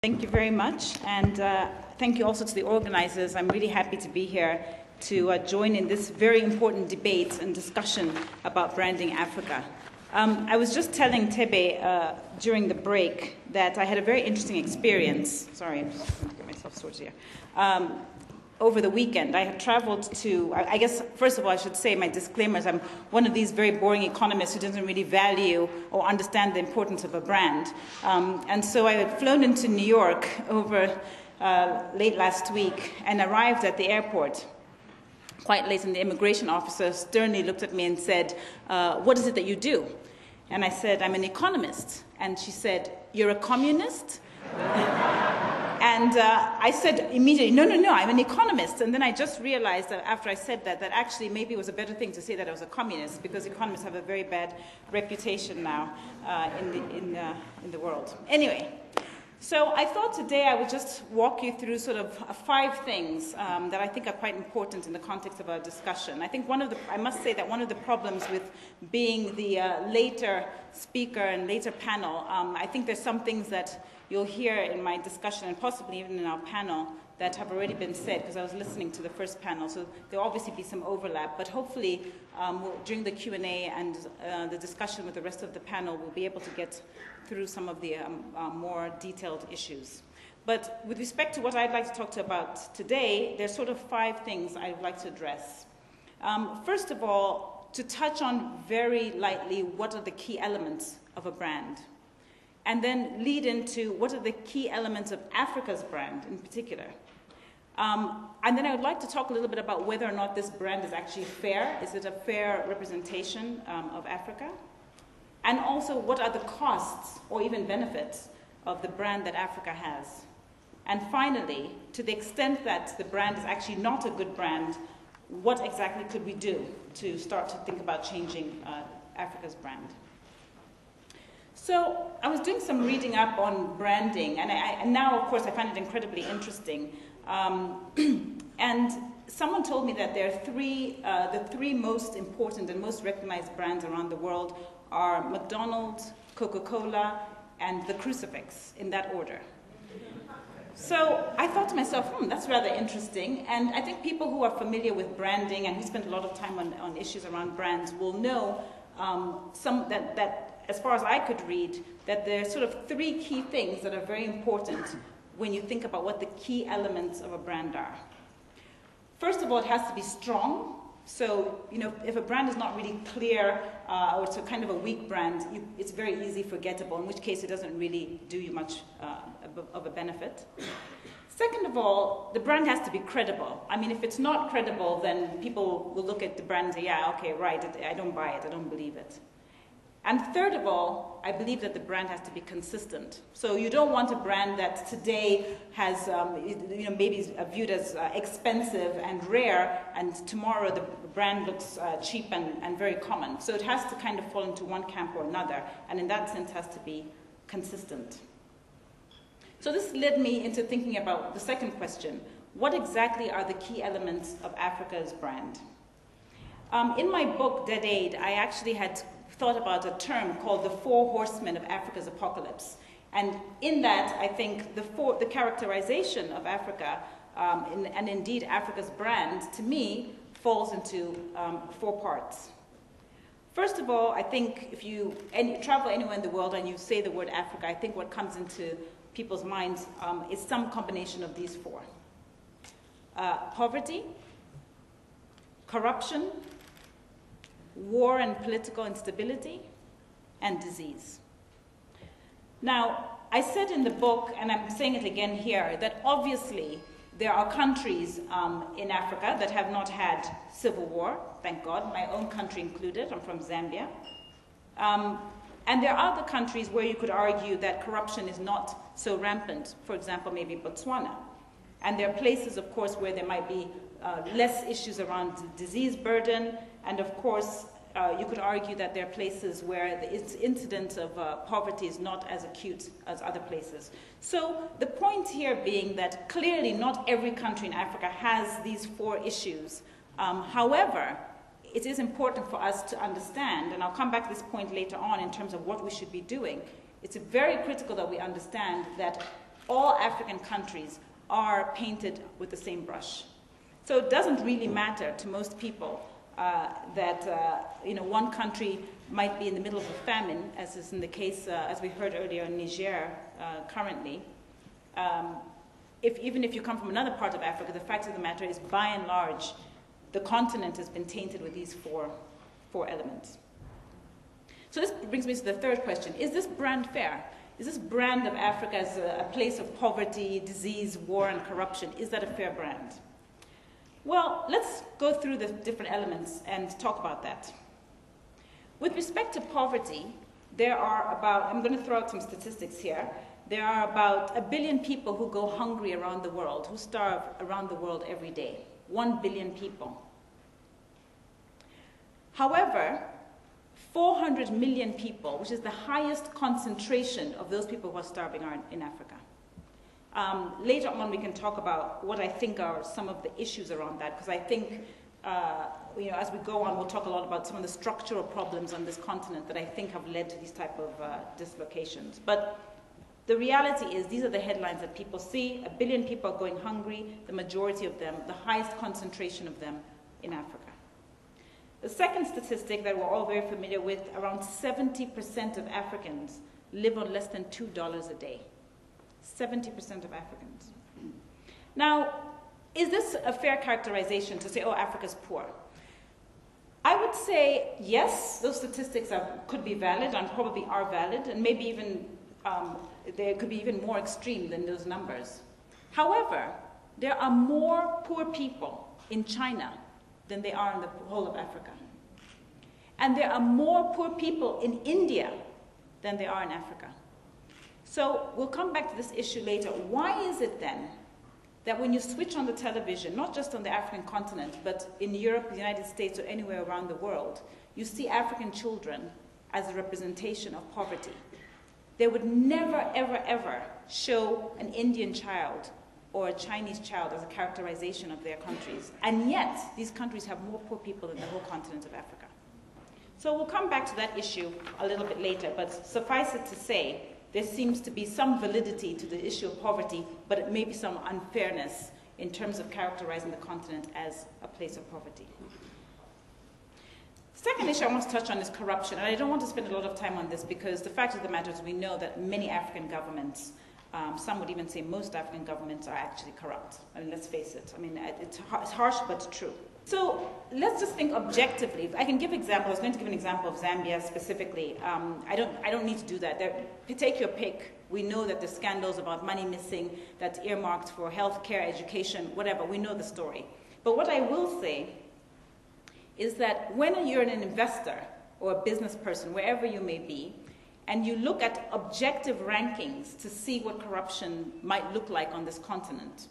Thank you very much, and thank you also to the organizers. I'm really happy to be here to join in this very important debate and discussion about branding Africa. I was just telling Tebe during the break that I had a very interesting experience. Sorry, I'm just going to get myself sorted here. Over the weekend, I had traveled to, I guess, first of all, I should say my disclaimers. I'm one of these very boring economists who doesn't really value or understand the importance of a brand. And so I had flown into New York over late last week and arrived at the airport quite late, and the immigration officer sternly looked at me and said, what is it that you do? And I said, I'm an economist. And she said, you're a communist? And I said immediately, no, I'm an economist. And then I just realized that after I said that, that actually maybe it was a better thing to say that I was a communist, because economists have a very bad reputation now in the world. Anyway, so I thought today I would just walk you through sort of 5 things that I think are quite important in the context of our discussion. I think I must say that one of the problems with being the later speaker and later panel, I think there's some things that you'll hear in my discussion and possibly even in our panel that have already been said, because I was listening to the first panel, so there'll obviously be some overlap, but hopefully during the Q&A and the discussion with the rest of the panel, we'll be able to get through some of the more detailed issues. But with respect to what I'd like to talk about today, there's sort of 5 things I'd like to address. First of all, to touch on very lightly what are the key elements of a brand, and then lead into what are the key elements of Africa's brand in particular. And then I would like to talk a little bit about whether or not this brand is actually fair. Is it a fair representation of Africa? And also, what are the costs or even benefits of the brand that Africa has? And finally, to the extent that the brand is actually not a good brand, what exactly could we do to start to think about changing Africa's brand? So I was doing some reading up on branding, and now, of course, I find it incredibly interesting. And someone told me that there are the three most important and most recognized brands around the world are McDonald's, Coca-Cola, and the crucifix, in that order. So I thought to myself, that's rather interesting. And I think people who are familiar with branding and who spend a lot of time on issues around brands will know that as far as I could read, that there are sort of 3 key things that are very important when you think about what the key elements of a brand are. First of all, it has to be strong. So, if a brand is not really clear or it's a kind of a weak brand, it's very easily forgettable, in which case it doesn't really do you much of a benefit. Second of all, the brand has to be credible. I mean, if it's not credible, then people will look at the brand and say, yeah, okay, right, I don't buy it, I don't believe it. And third of all, I believe that the brand has to be consistent. So you don't want a brand that today has, maybe is viewed as expensive and rare, and tomorrow the brand looks cheap and very common. So it has to kind of fall into one camp or another, and in that sense has to be consistent. So this led me into thinking about the second question. What exactly are the key elements of Africa's brand? In my book, Dead Aid, I actually had thought about a term called the 4 horsemen of Africa's apocalypse. And in that, I think the characterization of Africa, and indeed Africa's brand, to me, falls into 4 parts. First of all, I think if you travel anywhere in the world and you say the word Africa, I think what comes into people's minds is some combination of these 4. Poverty, corruption, war and political instability, and disease. Now, I said in the book, and I'm saying it again here, that obviously there are countries in Africa that have not had civil war, thank God, my own country included. I'm from Zambia. And there are other countries where you could argue that corruption is not so rampant, for example, maybe Botswana. And there are places, of course, where there might be less issues around disease burden, and of course, you could argue that there are places where the incidence of poverty is not as acute as other places. So the point here being that clearly not every country in Africa has these 4 issues. However, it is important for us to understand, and I'll come back to this point later on in terms of what we should be doing. It's very critical that we understand that all African countries are painted with the same brush. So it doesn't really matter to most people that one country might be in the middle of a famine, as is in the case, as we heard earlier, in Niger currently. Even if you come from another part of Africa, the fact of the matter is, by and large, the continent has been tainted with these four elements. So this brings me to the third question. Is this brand fair? Is this brand of Africa as a place of poverty, disease, war, and corruption, is that a fair brand? Well, let's go through the different elements and talk about that. With respect to poverty, there are about, I'm going to throw out some statistics here, there are about 1 billion people who go hungry around the world, who starve around the world every day. 1 billion people. However, 400 million people, which is the highest concentration of those people who are starving, are in Africa. Later on, we can talk about what I think are some of the issues around that, because I think, as we go on, we'll talk a lot about some of the structural problems on this continent that I think have led to these type of dislocations. But the reality is, these are the headlines that people see. 1 billion people are going hungry, the majority of them, the highest concentration of them in Africa. The second statistic that we're all very familiar with, around 70% of Africans live on less than $2 a day. 70% of Africans. Now, is this a fair characterization to say, oh, Africa's poor? I would say, yes, those statistics could be valid and probably are valid, and maybe even they could be even more extreme than those numbers. However, there are more poor people in China than there are in the whole of Africa. And there are more poor people in India than there are in Africa. So we'll come back to this issue later. Why is it then that when you switch on the television, not just on the African continent, but in Europe, the United States, or anywhere around the world, you see African children as a representation of poverty? They would never, ever, ever show an Indian child or a Chinese child as a characterization of their countries. And yet, these countries have more poor people than the whole continent of Africa. So we'll come back to that issue a little bit later, but suffice it to say, there seems to be some validity to the issue of poverty, but it may be some unfairness in terms of characterizing the continent as a place of poverty. The second issue I want to touch on is corruption, and I don't want to spend a lot of time on this because the fact of the matter is we know that many African governments, some would even say most African governments, are actually corrupt. I mean, let's face it. I mean, it's harsh, but true. So let's just think objectively. I can give examples. I was going to give an example of Zambia specifically. I don't need to do that. Take your pick. We know that there's scandals about money missing that's earmarked for healthcare, education, whatever. We know the story. But what I will say is that when you're an investor or a business person, wherever you may be, and you look at objective rankings to see what corruption might look like on this continent,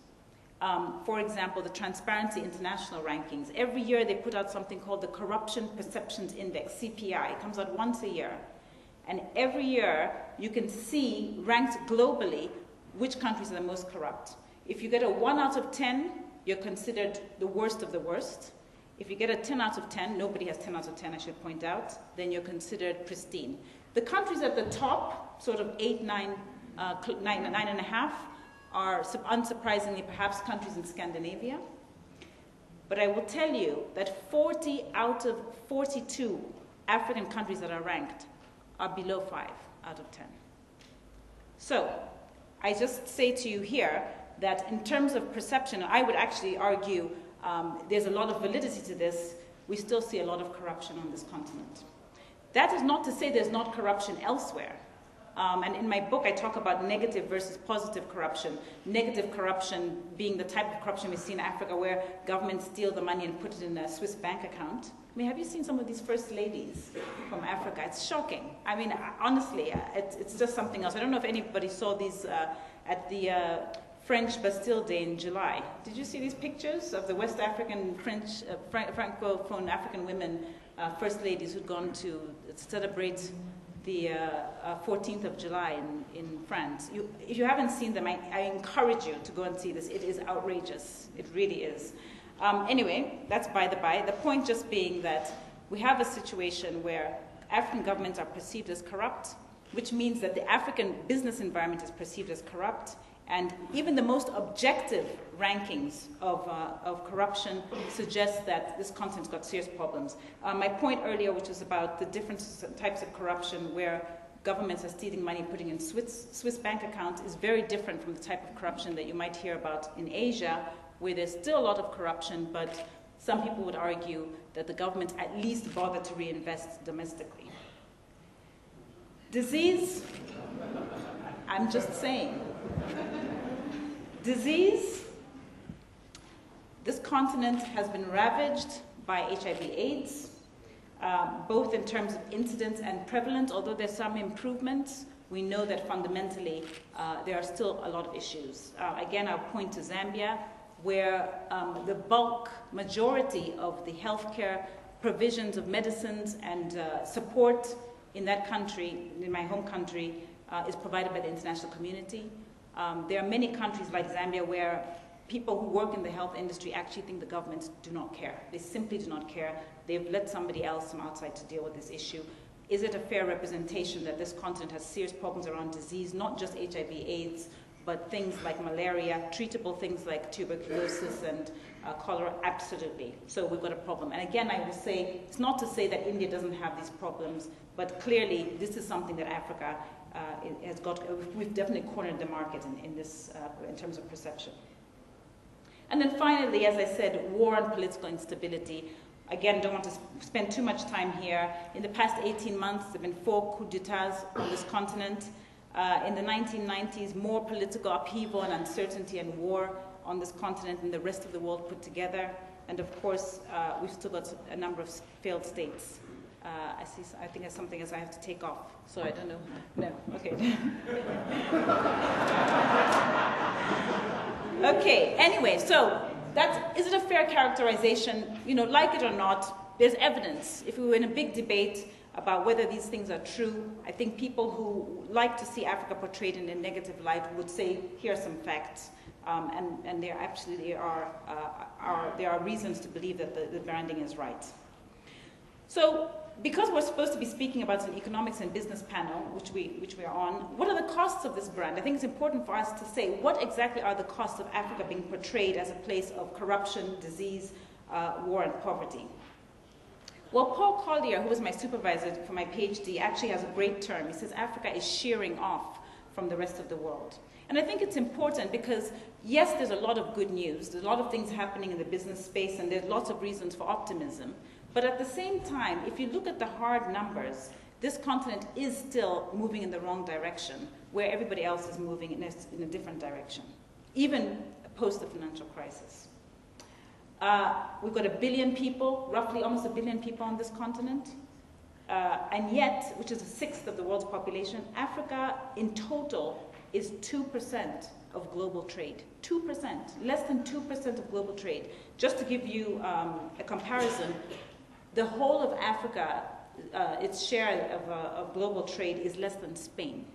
for example, the Transparency International rankings, every year they put out something called the Corruption Perceptions Index, CPI. It comes out once a year. And every year you can see, ranked globally, which countries are the most corrupt. If you get a 1 out of 10, you're considered the worst of the worst. If you get a 10 out of 10, nobody has 10 out of 10, I should point out, then you're considered pristine. The countries at the top, sort of 8, 9, 9.5, are unsurprisingly perhaps countries in Scandinavia. But I will tell you that 40 out of 42 African countries that are ranked are below 5 out of 10. So I just say to you here that in terms of perception, I would actually argue there's a lot of validity to this. We still see a lot of corruption on this continent. That is not to say there's not corruption elsewhere. And in my book, I talk about negative versus positive corruption. Negative corruption being the type of corruption we see in Africa where governments steal the money and put it in a Swiss bank account. I mean, have you seen some of these first ladies from Africa? It's shocking. I mean, honestly, it's just something else. I don't know if anybody saw these at the French Bastille Day in July. Did you see these pictures of the West African, French, Francophone African women, first ladies who'd gone to celebrate the 14th of July in France? If you haven't seen them, I encourage you to go and see this. It is outrageous. It really is. Anyway, that's by the by. The point just being that we have a situation where African governments are perceived as corrupt, which means that the African business environment is perceived as corrupt. And even the most objective rankings of corruption suggest that this continent's got serious problems. My point earlier, which was about the different types of corruption where governments are stealing money, putting in Swiss bank accounts, is very different from the type of corruption that you might hear about in Asia, where there's still a lot of corruption, but some people would argue that the government at least bother to reinvest domestically. Disease, I'm just saying. Disease, this continent has been ravaged by HIV/AIDS, both in terms of incidence and prevalence. Although there's some improvements, we know that fundamentally there are still a lot of issues. Again, I'll point to Zambia, where the bulk majority of the healthcare provisions of medicines and support in that country, in my home country, is provided by the international community. There are many countries like Zambia where people who work in the health industry actually think the governments do not care. They simply do not care. They've let somebody else from outside to deal with this issue. Is it a fair representation that this continent has serious problems around disease, not just HIV/AIDS, but things like malaria, treatable things like tuberculosis and cholera? Absolutely. So we've got a problem. And again, I will say, it's not to say that India doesn't have these problems, but clearly this is something that Africa has got. We've definitely cornered the market in this, in terms of perception. And then finally, as I said, war and political instability. Again, don't want to spend too much time here. In the past 18 months, there have been 4 coups d'etats on this continent. In the 1990s, more political upheaval and uncertainty and war on this continent than the rest of the world put together. And of course, we've still got a number of failed states. I think there's something else I have to take off, so I don't know. No, okay. Okay, anyway, so is it a fair characterization? You know, like it or not, there's evidence. If we were in a big debate about whether these things are true, I think people who like to see Africa portrayed in a negative light would say, here are some facts. And there absolutely are reasons to believe that the branding is right. So, because we're supposed to be speaking about an economics and business panel, which we are on, what are the costs of this brand? I think it's important for us to say, what exactly are the costs of Africa being portrayed as a place of corruption, disease, war, and poverty? Well, Paul Collier, who was my supervisor for my PhD, actually has a great term. He says Africa is shearing off from the rest of the world. And I think it's important because, yes, there's a lot of good news. There's a lot of things happening in the business space, and there's lots of reasons for optimism. But at the same time, if you look at the hard numbers, this continent is still moving in the wrong direction, where everybody else is moving in a different direction, even post the financial crisis. We've got 1 billion people, roughly almost 1 billion people on this continent. And yet, which is 1/6 of the world's population, Africa in total is 2% of global trade. 2%, less than 2% of global trade. Just to give you a comparison, the whole of Africa, its share of global trade is less than Spain.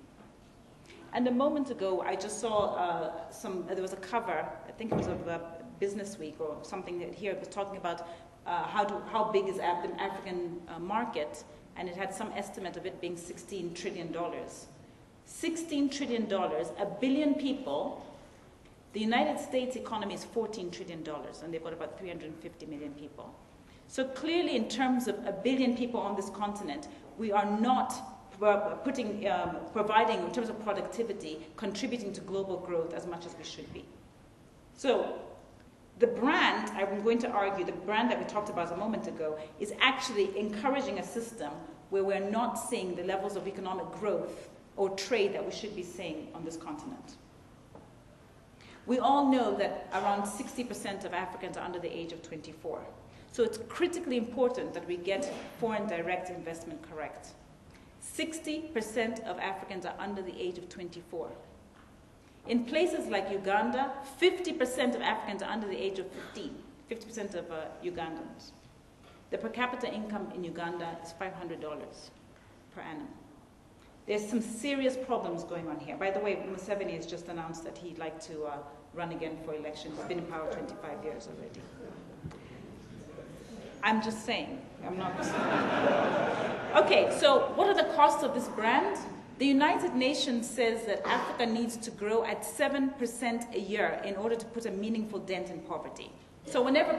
And a moment ago, I just saw there was a cover, I think it was of Business Week or something that here was talking about how big is the African market, and it had some estimate of it being $16 trillion. $16 trillion, 1 billion people. The United States economy is $14 trillion, and they've got about 350 million people. So clearly, in terms of 1 billion people on this continent, we are not providing, in terms of productivity, contributing to global growth as much as we should be. So the brand, I'm going to argue, the brand that we talked about a moment ago, is actually encouraging a system where we're not seeing the levels of economic growth or trade that we should be seeing on this continent. We all know that around 60% of Africans are under the age of 24. So it's critically important that we get foreign direct investment correct. 60% of Africans are under the age of 24. In places like Uganda, 50% of Africans are under the age of 15, 50% of Ugandans. The per capita income in Uganda is $500 per annum. There's some serious problems going on here. By the way, Museveni has just announced that he'd like to run again for election. He's been in power 25 years already. I'm just saying, I'm not. Okay, so what are the costs of this brand? The United Nations says that Africa needs to grow at 7% a year in order to put a meaningful dent in poverty. So whenever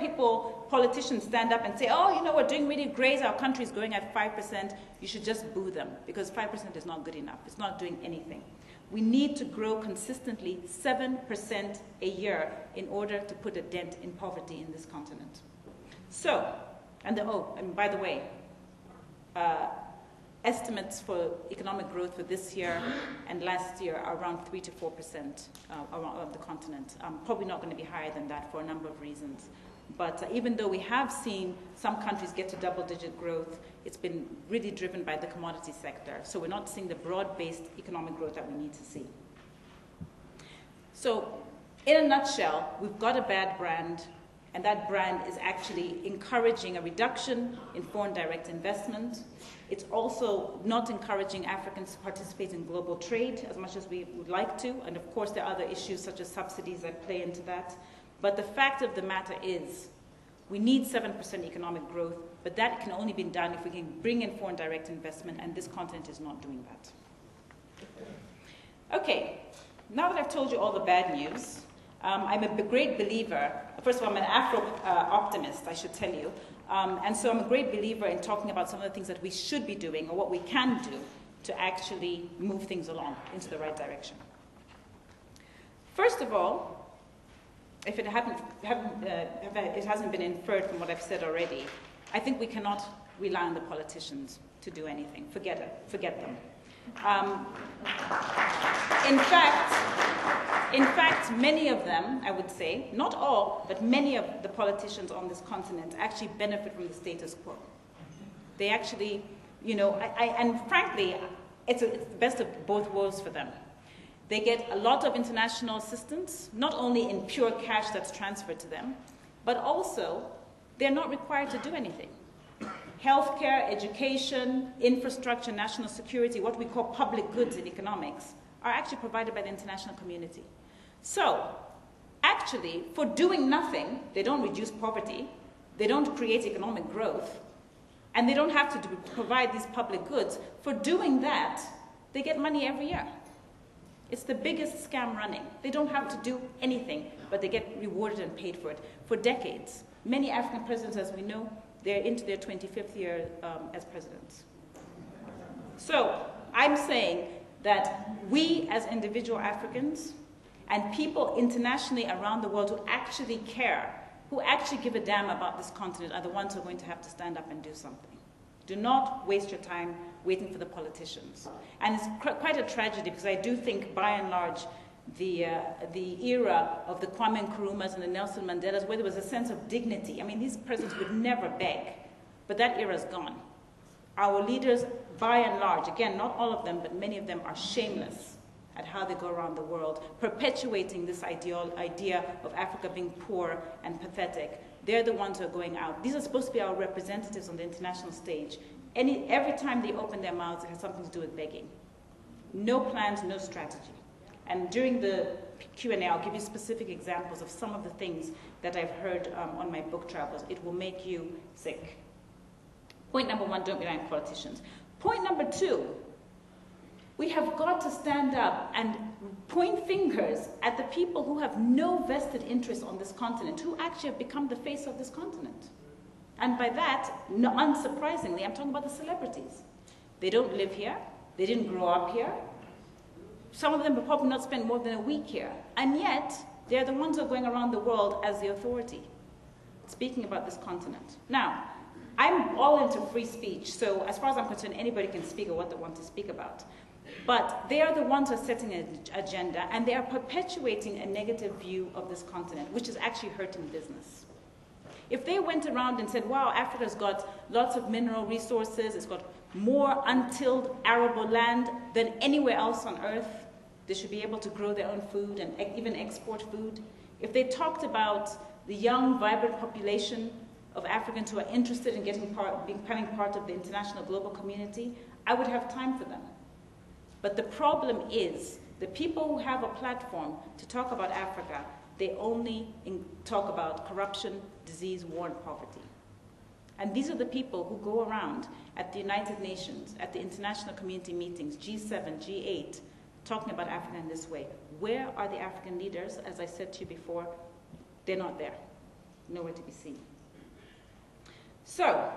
politicians stand up and say, oh, you know, we're doing really great, our country is growing at 5%, you should just boo them, because 5% is not good enough. It's not doing anything. We need to grow consistently 7% a year in order to put a dent in poverty in this continent. So, and by the way, estimates for economic growth for this year and last year are around 3 to 4% of the continent. Probably not going to be higher than that for a number of reasons. But even though we have seen some countries get to double-digit growth, it's been really driven by the commodity sector. So we're not seeing the broad-based economic growth that we need to see. So in a nutshell, we've got a bad brand, and that brand is actually encouraging a reduction in foreign direct investment. It's also not encouraging Africans to participate in global trade as much as we would like to. And of course, there are other issues such as subsidies that play into that. But the fact of the matter is, we need 7% economic growth, but that can only be done if we can bring in foreign direct investment, and this continent is not doing that. Okay, now that I've told you all the bad news, I'm a great believer. First of all, I'm an Afro-optimist, I should tell you. And so I'm a great believer in talking about some of the things that we should be doing or what we can do to actually move things along into the right direction. First of all, if it hasn't been inferred from what I've said already, I think we cannot rely on the politicians to do anything. Forget them. In fact, many of them, I would say, not all, but many of the politicians on this continent actually benefit from the status quo. They actually, you know, and frankly, it's the best of both worlds for them. They get a lot of international assistance, not only in pure cash that's transferred to them, but also they're not required to do anything. Healthcare, education, infrastructure, national security, what we call public goods in economics, are actually provided by the international community. So, actually, for doing nothing, they don't reduce poverty, they don't create economic growth, and they don't have to provide these public goods. For doing that, they get money every year. It's the biggest scam running. They don't have to do anything, but they get rewarded and paid for it for decades. Many African presidents, as we know, they're into their 25th year as presidents. So I'm saying that we as individual Africans and people internationally around the world who actually care, who actually give a damn about this continent, are the ones who are going to have to stand up and do something. Do not waste your time waiting for the politicians. And it's quite a tragedy, because I do think, by and large, the era of the Kwame Nkrumahs and the Nelson Mandelas, where there was a sense of dignity. I mean, these presidents would never beg, but that era's gone. Our leaders, by and large, again, not all of them, but many of them are shameless at how they go around the world, perpetuating this idea of Africa being poor and pathetic. They're the ones who are going out. These are supposed to be our representatives on the international stage. Every time they open their mouths, it has something to do with begging. No plans, no strategy. And during the Q&A, I'll give you specific examples of some of the things that I've heard on my book travels. It will make you sick. Point number one, don't rely on politicians. Point number two, we have got to stand up and point fingers at the people who have no vested interest on this continent, who actually have become the face of this continent. And by that, unsurprisingly, I'm talking about the celebrities. They don't live here. They didn't grow up here. Some of them have probably not spent more than a week here. And yet, they're the ones who are going around the world as the authority, speaking about this continent. Now, I'm all into free speech, so as far as I'm concerned, anybody can speak of what they want to speak about. But they are the ones who are setting an agenda, and they are perpetuating a negative view of this continent, which is actually hurting business. If they went around and said, wow, Africa's got lots of mineral resources, it's got more untilled arable land than anywhere else on earth, they should be able to grow their own food and even export food. If they talked about the young, vibrant population of Africans who are interested in becoming part of the international global community, I would have time for them. But the problem is, the people who have a platform to talk about Africa, they only talk about corruption, disease, war, and poverty. And these are the people who go around at the United Nations, at the international community meetings, G7, G8, talking about Africa in this way. Where are the African leaders? As I said to you before, they're not there. Nowhere to be seen. So,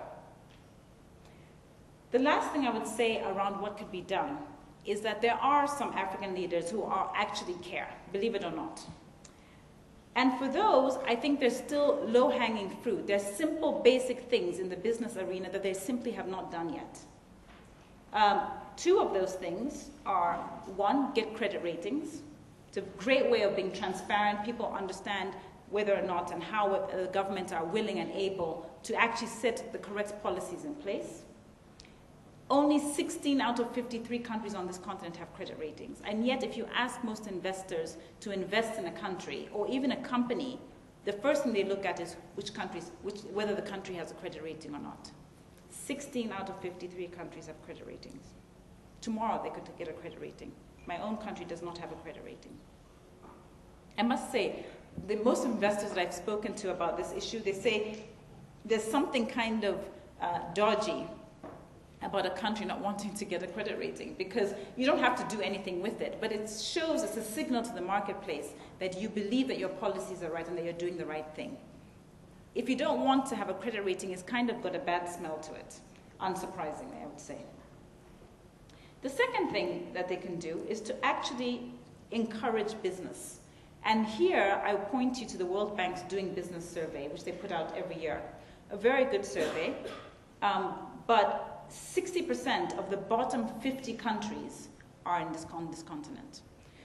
the last thing I would say around what could be done is that there are some African leaders who actually care, believe it or not. And for those, I think there's still low-hanging fruit. There's simple, basic things in the business arena that they simply have not done yet. Two of those things are, one, get credit ratings. It's a great way of being transparent. People understand whether or not and how the governments are willing and able to actually set the correct policies in place. Only 16 out of 53 countries on this continent have credit ratings. And yet, if you ask most investors to invest in a country or even a company, the first thing they look at is whether the country has a credit rating or not. 16 out of 53 countries have credit ratings. Tomorrow, they could get a credit rating. My own country does not have a credit rating. I must say, the most investors that I've spoken to about this issue, they say there's something kind of dodgy about a country not wanting to get a credit rating, because you don't have to do anything with it, but it shows, it's a signal to the marketplace that you believe that your policies are right and that you're doing the right thing. If you don't want to have a credit rating, it's kind of got a bad smell to it, unsurprisingly, I would say. The second thing that they can do is to actually encourage business. And here, I point you to the World Bank's Doing Business survey, which they put out every year. A very good survey, but 60% of the bottom 50 countries are on this continent.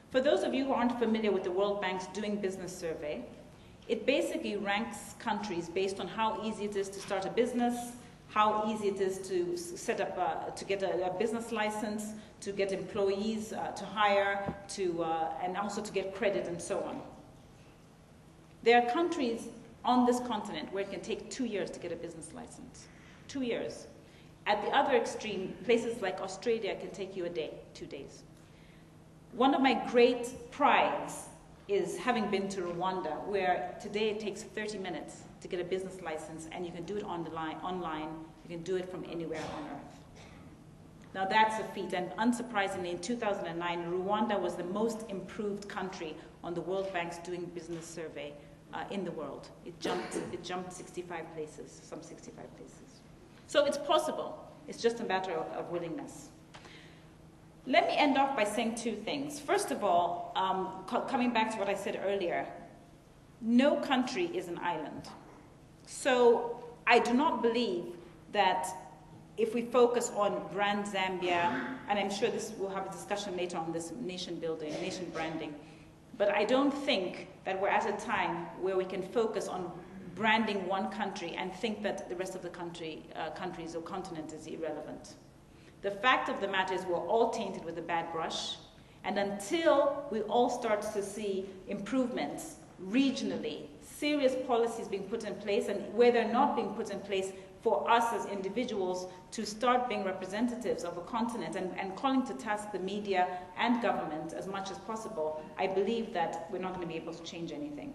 For those of you who aren't familiar with the World Bank's Doing Business survey, it basically ranks countries based on how easy it is to start a business, how easy it is to set up, to get a business license, to get employees to hire, and also to get credit and so on. There are countries on this continent where it can take 2 years to get a business license. 2 years. At the other extreme, places like Australia can take you a day, 2 days. One of my great prides is having been to Rwanda, where today it takes 30 minutes to get a business license, and you can do it online. You can do it from anywhere on earth. Now that's a feat, and unsurprisingly, in 2009, Rwanda was the most improved country on the World Bank's Doing Business survey in the world. It jumped 65 places, some 65 places. So it's possible. It's just a matter of willingness. Let me end off by saying two things. First of all, coming back to what I said earlier, no country is an island. So I do not believe that if we focus on brand Zambia, and I'm sure we'll have a discussion later on this nation building, nation branding, but I don't think that we're at a time where we can focus on branding one country and think that the rest of the countries or continent is irrelevant. The fact of the matter is we're all tainted with a bad brush, and until we all start to see improvements regionally, serious policies being put in place, and where they're not being put in place, for us as individuals to start being representatives of a continent and calling to task the media and government as much as possible, I believe that we're not going to be able to change anything.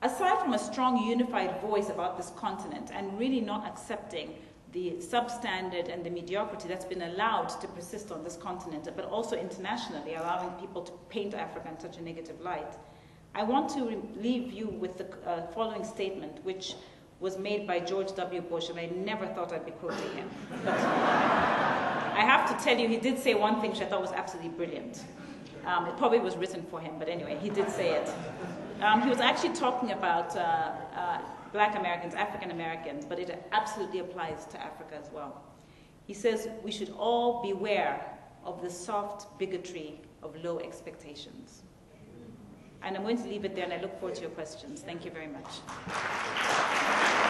Aside from a strong unified voice about this continent and really not accepting the substandard and the mediocrity that's been allowed to persist on this continent, but also internationally allowing people to paint Africa in such a negative light, I want to leave you with the following statement, which was made by George W. Bush, and I never thought I'd be quoting him. But I have to tell you, he did say one thing which I thought was absolutely brilliant. It probably was written for him, but anyway, he did say it. He was actually talking about Black Americans, African Americans, but it absolutely applies to Africa as well. He says, we should all beware of the soft bigotry of low expectations. And I'm going to leave it there, and I look forward to your questions. Thank you very much.